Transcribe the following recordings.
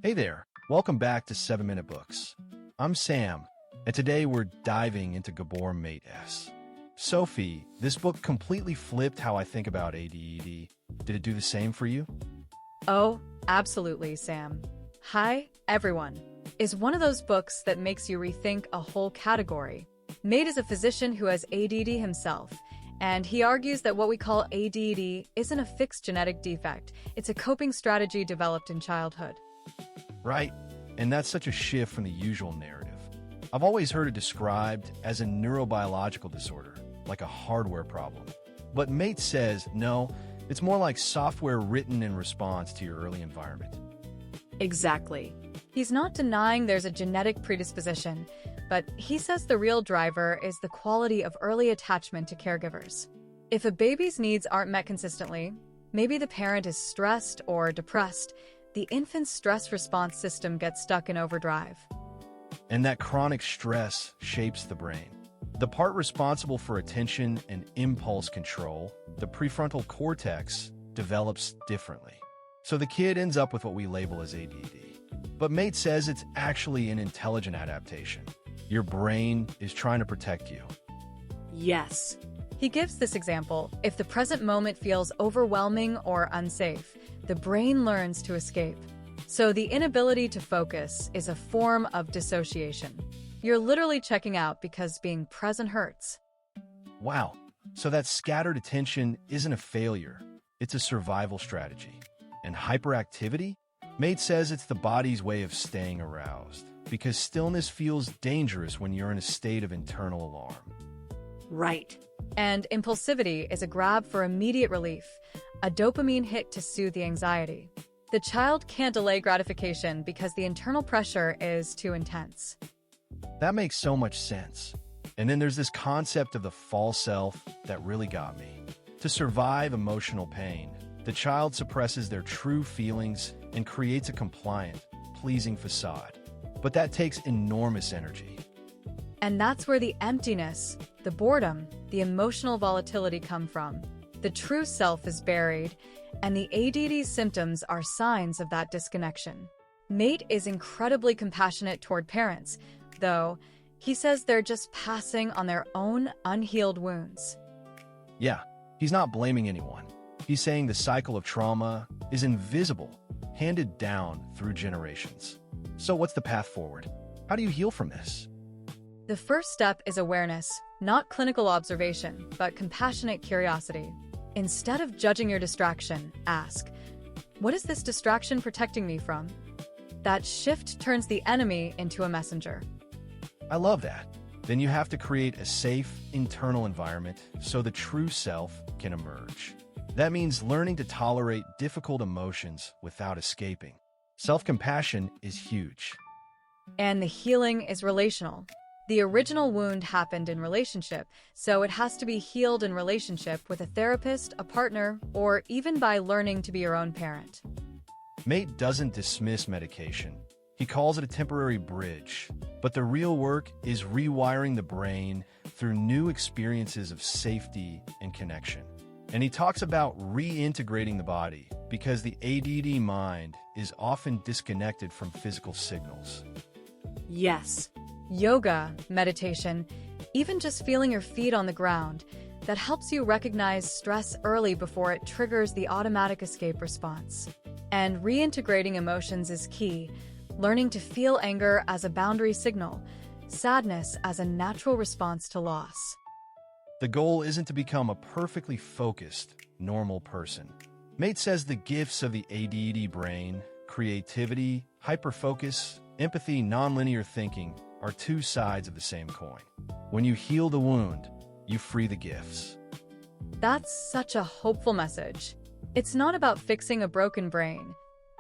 Hey there, welcome back to 7 Minute Books. I'm Sam, and today we're diving into Gabor Mate's Sophie. This book completely flipped how I think about ADD. Did it do the same for you? Oh, absolutely, Sam. Hi, everyone is one of those books that makes you rethink a whole category. Mate is a physician who has ADD himself, and he argues that what we call ADD isn't a fixed genetic defect, it's a coping strategy developed in childhood. Right, and that's such a shift from the usual narrative. I've always heard it described as a neurobiological disorder, like a hardware problem. But Mate says, no, it's more like software written in response to your early environment. Exactly. He's not denying there's a genetic predisposition, but he says the real driver is the quality of early attachment to caregivers. If a baby's needs aren't met consistently, maybe the parent is stressed or depressed, the infant's stress response system gets stuck in overdrive. And that chronic stress shapes the brain. The part responsible for attention and impulse control, the prefrontal cortex, develops differently. So the kid ends up with what we label as ADD. But Mate says it's actually an intelligent adaptation. Your brain is trying to protect you. Yes. He gives this example: if the present moment feels overwhelming or unsafe, the brain learns to escape. So the inability to focus is a form of dissociation. You're literally checking out because being present hurts. Wow, so that scattered attention isn't a failure, it's a survival strategy. And hyperactivity? Mate says it's the body's way of staying aroused, because stillness feels dangerous when you're in a state of internal alarm. Right. And impulsivity is a grab for immediate relief, a dopamine hit to soothe the anxiety. The child can't delay gratification because the internal pressure is too intense. That makes so much sense. And then there's this concept of the false self that really got me. To survive emotional pain, the child suppresses their true feelings and creates a compliant, pleasing facade. But that takes enormous energy. And that's where the emptiness, the boredom, the emotional volatility come from. The true self is buried, and the ADD symptoms are signs of that disconnection. Mate is incredibly compassionate toward parents, though he says they're just passing on their own unhealed wounds. Yeah, he's not blaming anyone. He's saying the cycle of trauma is invisible, handed down through generations. So what's the path forward? How do you heal from this? The first step is awareness, not clinical observation, but compassionate curiosity. Instead of judging your distraction, ask, what is this distraction protecting me from? That shift turns the enemy into a messenger. I love that. Then you have to create a safe, internal environment so the true self can emerge. That means learning to tolerate difficult emotions without escaping. Self-compassion is huge. And the healing is relational. The original wound happened in relationship, so it has to be healed in relationship with a therapist, a partner, or even by learning to be your own parent. Mate doesn't dismiss medication. He calls it a temporary bridge. But the real work is rewiring the brain through new experiences of safety and connection. And he talks about reintegrating the body because the ADD mind is often disconnected from physical signals. Yes. Yoga, meditation, even just feeling your feet on the ground, that helps you recognize stress early before it triggers the automatic escape response. And reintegrating emotions is key, learning to feel anger as a boundary signal, sadness as a natural response to loss. The goal isn't to become a perfectly focused, normal person. Mate says the gifts of the ADD brain, creativity, hyperfocus, empathy, nonlinear thinking, are two sides of the same coin. When you heal the wound, you free the gifts. That's such a hopeful message. It's not about fixing a broken brain.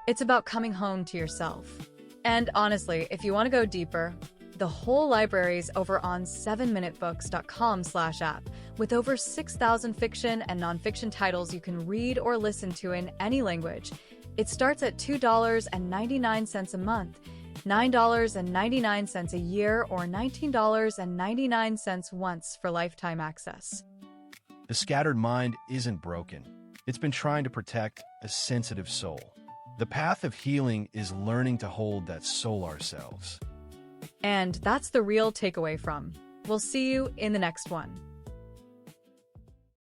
It's about coming home to yourself. And honestly, if you want to go deeper, the whole library's over on 7minutebooks.com/app with over 6,000 fiction and nonfiction titles you can read or listen to in any language. It starts at $2.99 a month, $9.99 a year, or $19.99 once for lifetime access. The scattered mind isn't broken. It's been trying to protect a sensitive soul. The path of healing is learning to hold that soul ourselves. And that's the real takeaway from. We'll see you in the next one.